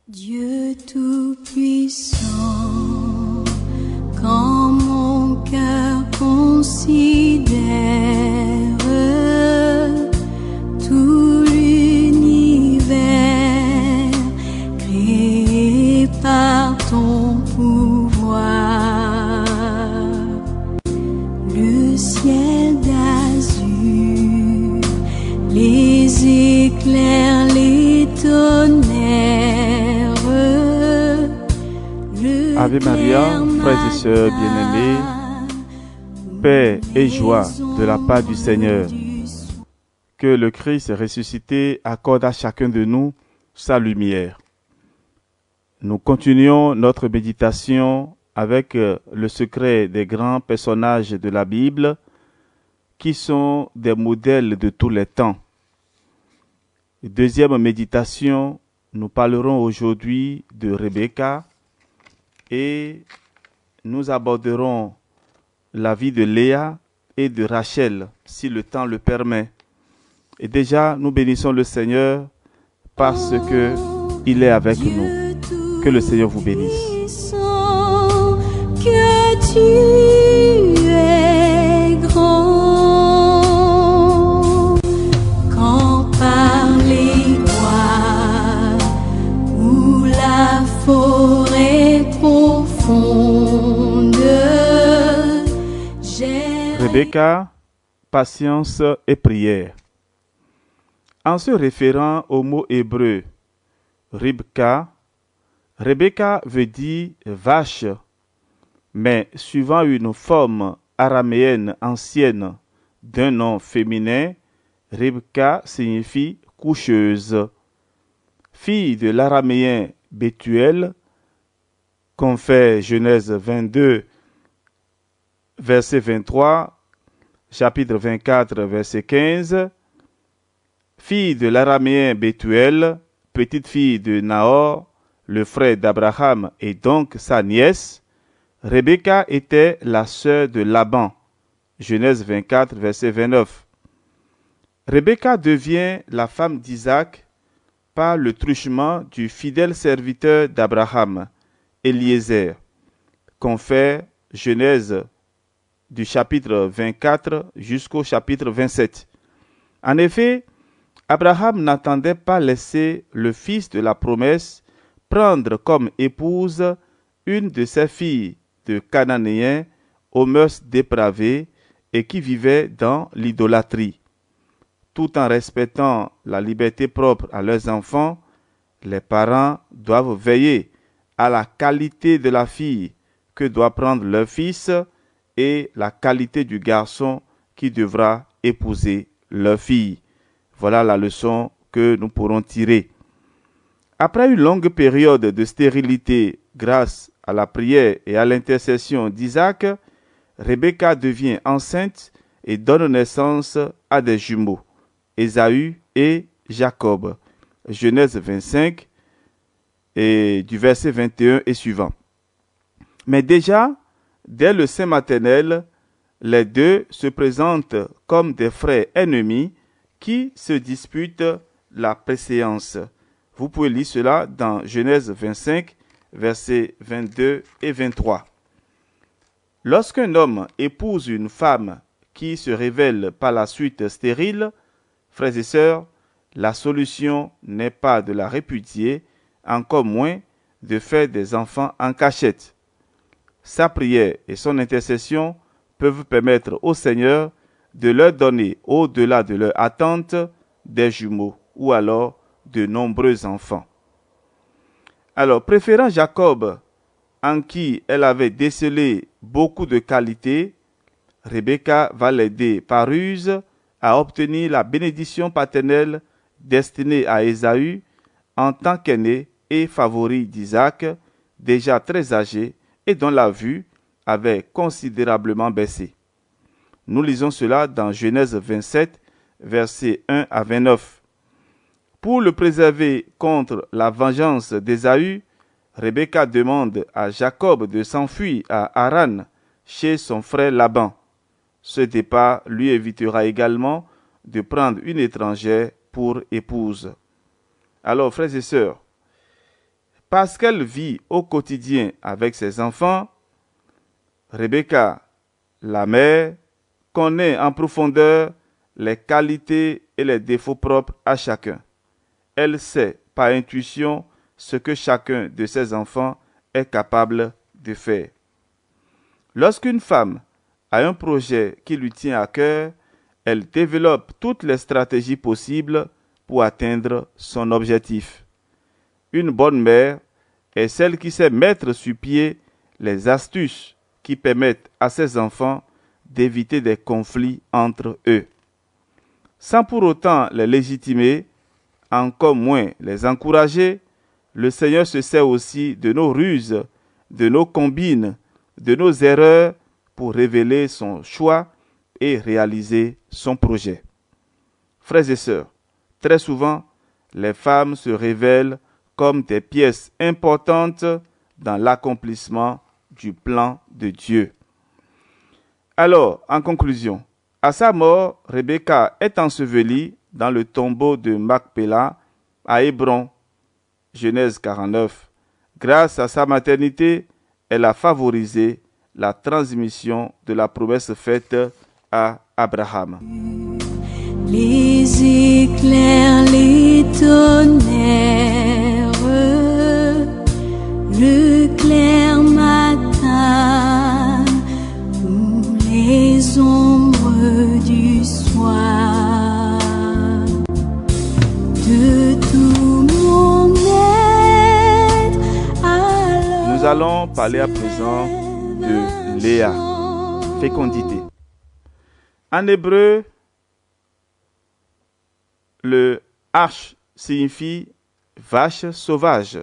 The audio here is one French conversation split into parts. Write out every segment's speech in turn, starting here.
Dieu Tout-Puissant, quand mon cœur considère tout l'univers créé par ton pouvoir, le ciel d'azur, les éclairs, les tonnerres. Ave Maria, frères et sœurs bien-aimés, paix et joie de la part du Seigneur. Que le Christ ressuscité accorde à chacun de nous sa lumière. Nous continuons notre méditation avec le secret des grands personnages de la Bible qui sont des modèles de tous les temps. Deuxième méditation, nous parlerons aujourd'hui de Rebecca et nous aborderons la vie de Léa et de Rachel, si le temps le permet. Et déjà, nous bénissons le Seigneur parce que il est avec nous. Que le Seigneur vous bénisse. Que tu es grand, quand par les bois ou la forêt profonde, Rebecca, patience et prière. En se référant au mot hébreu Ribka, Rebecca veut dire vache, mais suivant une forme araméenne ancienne d'un nom féminin, Ribka signifie coucheuse. Fille de l'araméen Bethuel, confère Genèse 22, verset 23, chapitre 24, verset 15, fille de l'araméen Bethuel, petite fille de Nahor, le frère d'Abraham et donc sa nièce, Rebecca était la sœur de Laban. Genèse 24, verset 29. Rebecca devient la femme d'Isaac par le truchement du fidèle serviteur d'Abraham, Eliezer. Confère Genèse du chapitre 24 jusqu'au chapitre 27. En effet, Abraham n'attendait pas laisser le fils de la promesse prendre comme épouse une de ses filles de Cananéens aux mœurs dépravées et qui vivaient dans l'idolâtrie. Tout en respectant la liberté propre à leurs enfants, les parents doivent veiller à la qualité de la fille que doit prendre leur fils et la qualité du garçon qui devra épouser leur fille. Voilà la leçon que nous pourrons tirer. Après une longue période de stérilité grâce à la prière et à l'intercession d'Isaac, Rebecca devient enceinte et donne naissance à des jumeaux, Ésaü et Jacob. Genèse 25 et du verset 21 et suivant. Mais déjà, dès le sein maternel, les deux se présentent comme des frères ennemis qui se disputent la préséance. Vous pouvez lire cela dans Genèse 25, versets 22 et 23. Lorsqu'un homme épouse une femme qui se révèle par la suite stérile, frères et sœurs, la solution n'est pas de la répudier, encore moins de faire des enfants en cachette. Sa prière et son intercession peuvent permettre au Seigneur de leur donner, au-delà de leur attente, des jumeaux ou alors de nombreux enfants. Alors, préférant Jacob, en qui elle avait décelé beaucoup de qualités, Rebecca va l'aider par ruse à obtenir la bénédiction paternelle destinée à Ésaü en tant qu'aîné et favori d'Isaac, déjà très âgé et dont la vue avait considérablement baissé. Nous lisons cela dans Genèse 27, versets 1 à 29. Pour le préserver contre la vengeance d'Ésaü, Rebecca demande à Jacob de s'enfuir à Haran, chez son frère Laban. Ce départ lui évitera également de prendre une étrangère pour épouse. Alors, frères et sœurs, Parce qu'elle vit au quotidien avec ses enfants, Rebecca, la mère, connaît en profondeur les qualités et les défauts propres à chacun. Elle sait par intuition ce que chacun de ses enfants est capable de faire. Lorsqu'une femme a un projet qui lui tient à cœur, elle développe toutes les stratégies possibles pour atteindre son objectif. Une bonne mère est celle qui sait mettre sur pied les astuces qui permettent à ses enfants d'éviter des conflits entre eux. Sans pour autant les légitimer, encore moins les encourager, le Seigneur se sert aussi de nos ruses, de nos combines, de nos erreurs pour révéler son choix et réaliser son projet. Frères et sœurs, très souvent, les femmes se révèlent comme des pièces importantes dans l'accomplissement du plan de Dieu. Alors, en conclusion, à sa mort, Rebecca est ensevelie dans le tombeau de Macpéla à Hébron, Genèse 49. Grâce à sa maternité, elle a favorisé la transmission de la promesse faite à Abraham. Les éclairs, les tonnerres, le clair matin ou les ombres du soir, de tout mon être. Nous allons parler à présent de Léa, fécondité. En hébreu, le H signifie vache sauvage.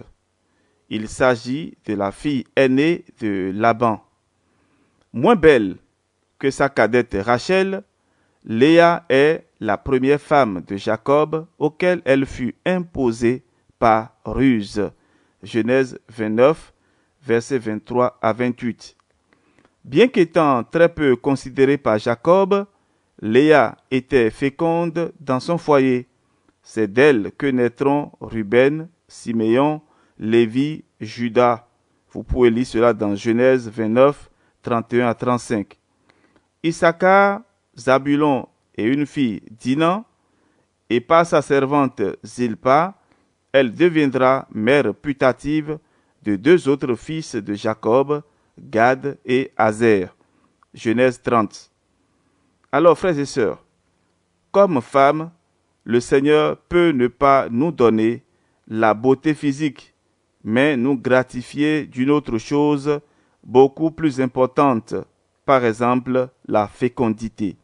Il s'agit de la fille aînée de Laban. Moins belle que sa cadette Rachel, Léa est la première femme de Jacob auquel elle fut imposée par ruse. Genèse 29, versets 23 à 28. Bien qu'étant très peu considérée par Jacob, Léa était féconde dans son foyer. C'est d'elle que naîtront Ruben, Siméon, Lévi, Judas. Vous pouvez lire cela dans Genèse 29, 31 à 35. Issachar, Zabulon et une fille Dinan, et par sa servante Zilpa, elle deviendra mère putative de deux autres fils de Jacob, Gad et Azer. Genèse 30. Alors, frères et sœurs, comme femme, le Seigneur peut ne pas nous donner la beauté physique, mais nous gratifier d'une autre chose beaucoup plus importante, par exemple la fécondité.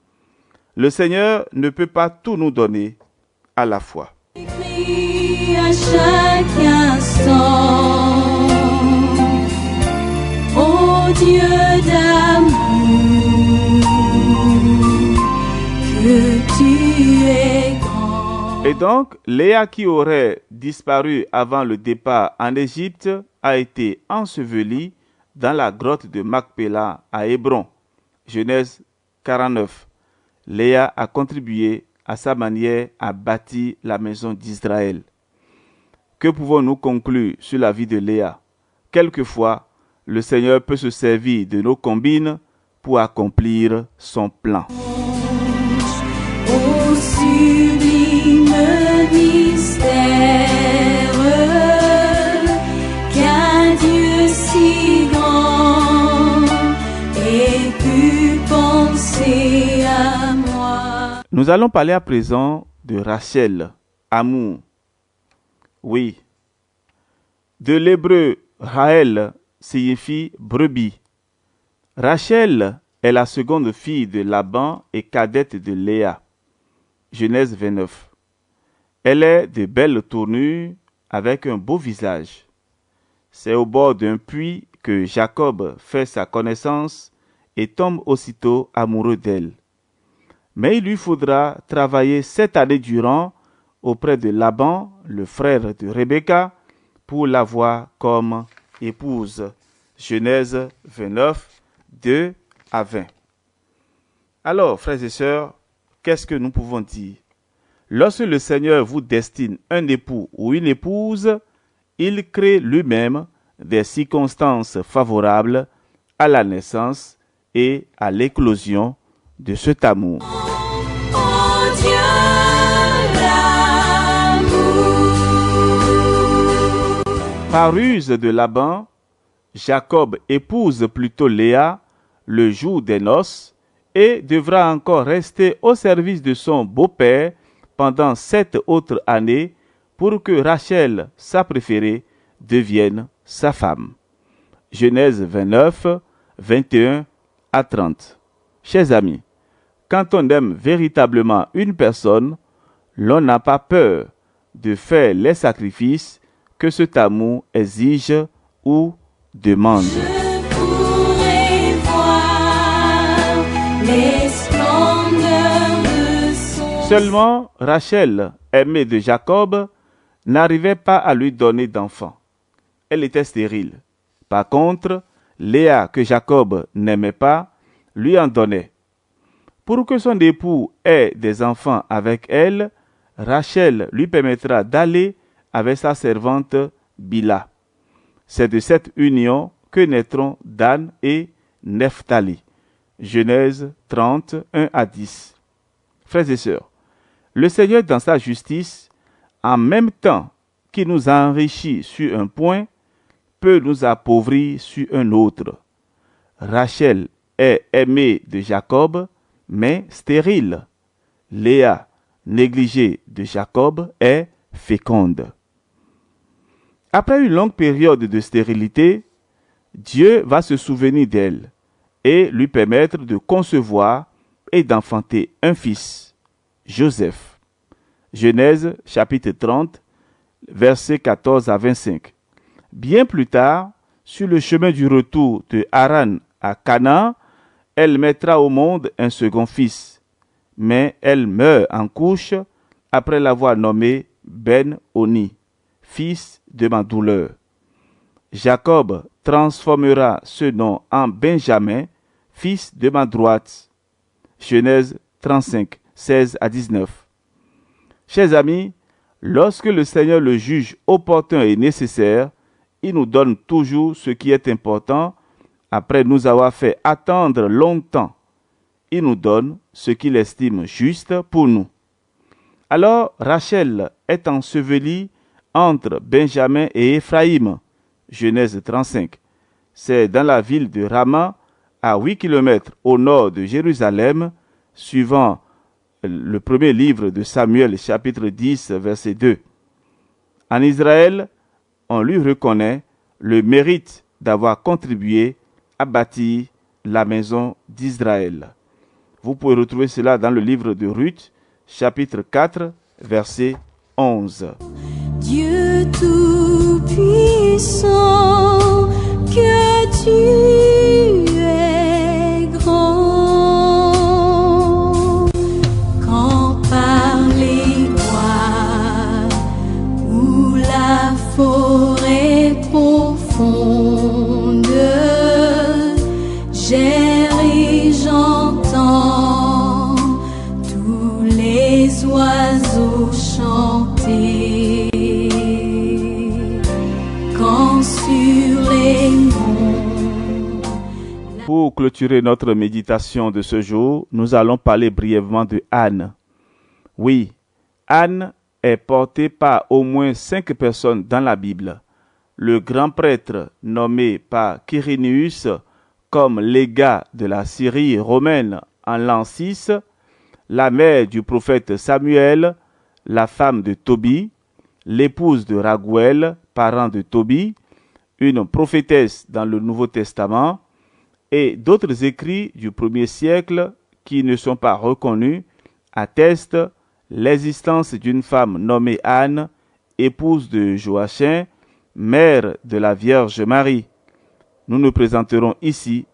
Le Seigneur ne peut pas tout nous donner à la fois. Écris à chaque instant, ô Dieu d'amour, que tu es grand. Et donc, Léa qui aurait disparu avant le départ en Égypte a été ensevelie dans la grotte de Macpéla à Hébron. Genèse 49. Léa a contribué à sa manière à bâtir la maison d'Israël. Que pouvons-nous conclure sur la vie de Léa? Quelquefois, le Seigneur peut se servir de nos combines pour accomplir son plan. Ô sublime mystère, qu'un Dieu si grand ait pu penser à moi. Nous allons parler à présent de Rachel, amour. Oui. De l'hébreu Raël signifie brebis. Rachel est la seconde fille de Laban et cadette de Léa. Genèse 29. Elle est de belle tournure avec un beau visage. C'est au bord d'un puits que Jacob fait sa connaissance et tombe aussitôt amoureux d'elle. Mais il lui faudra travailler 7 années durant auprès de Laban, le frère de Rebecca, pour l'avoir comme épouse. Genèse 29, 2 à 20. Alors, frères et sœurs, qu'est-ce que nous pouvons dire? Lorsque le Seigneur vous destine un époux ou une épouse, il crée lui-même des circonstances favorables à la naissance et à l'éclosion de cet amour. Oh Dieu, l'amour. Par ruse de Laban, Jacob épouse plutôt Léa le jour des noces et devra encore rester au service de son beau-père pendant 7 autres années pour que Rachel, sa préférée, devienne sa femme. Genèse 29, 21 à 30. Chers amis, quand on aime véritablement une personne, l'on n'a pas peur de faire les sacrifices que cet amour exige ou demande. Je pourrais voir les splendeurs de son Seulement, Rachel, aimée de Jacob, n'arrivait pas à lui donner d'enfant. Elle était stérile. Par contre, Léa, que Jacob n'aimait pas, lui en donnait. Pour que son époux ait des enfants avec elle, Rachel lui permettra d'aller avec sa servante Bila. C'est de cette union que naîtront Dan et Nephtali. Genèse 30, 1 à 10. Frères et sœurs, le Seigneur dans sa justice, en même temps qu'il nous enrichit sur un point, peut nous appauvrir sur un autre. Rachel est aimée de Jacob, mais stérile. Léa, négligée de Jacob, est féconde. Après une longue période de stérilité, Dieu va se souvenir d'elle et lui permettre de concevoir et d'enfanter un fils, Joseph. Genèse chapitre 30, versets 14 à 25. Bien plus tard, sur le chemin du retour de Haran à Canaan, elle mettra au monde un second fils, mais elle meurt en couche après l'avoir nommé Ben-Oni, fils de ma douleur. Jacob transformera ce nom en Benjamin, fils de ma droite. Genèse 35, 16 à 19. Chers amis, lorsque le Seigneur le juge opportun et nécessaire, il nous donne toujours ce qui est important. Après nous avoir fait attendre longtemps, il nous donne ce qu'il estime juste pour nous. Alors Rachel est ensevelie entre Benjamin et Éphraïm. Genèse 35. C'est dans la ville de Rama, à 8 km au nord de Jérusalem, suivant le premier livre de Samuel, chapitre 10, verset 2. En Israël, on lui reconnaît le mérite d'avoir contribué à bâtir la maison d'Israël. Vous pouvez retrouver cela dans le livre de Ruth, chapitre 4, verset 11. Dieu Tout-Puissant, que tu es grand, quand par les bois ou la forêt profonde, j'erre et j'entends tous les oiseaux chanter. Quand sur les monts. Pour clôturer notre méditation de ce jour, nous allons parler brièvement de Anne. Oui, Anne est portée par au moins 5 personnes dans la Bible. Le grand prêtre nommé par Quirinius comme légat de la Syrie romaine en l'an 6, la mère du prophète Samuel, la femme de Tobie, l'épouse de Raguel, parent de Tobie, une prophétesse dans le Nouveau Testament, et d'autres écrits du 1er siècle qui ne sont pas reconnus attestent l'existence d'une femme nommée Anne, épouse de Joachim, mère de la Vierge Marie. Nous ne présenterons ici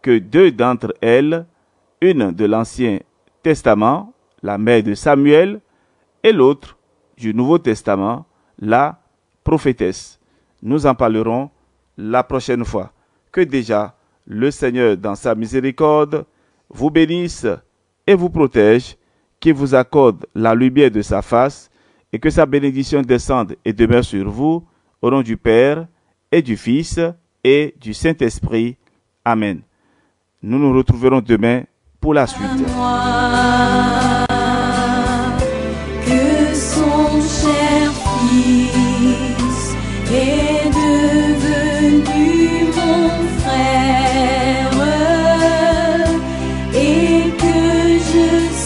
que 2 d'entre elles, une de l'Ancien Testament, la mère de Samuel, et l'autre du Nouveau Testament, la prophétesse. Nous en parlerons la prochaine fois. Que déjà le Seigneur, dans sa miséricorde, vous bénisse et vous protège, qu'il vous accorde la lumière de sa face et que sa bénédiction descende et demeure sur vous, Au nom du Père et du Fils et du Saint-Esprit. Amen. Nous nous retrouverons demain pour la suite. Moi, que son cher Fils est devenu mon frère et que je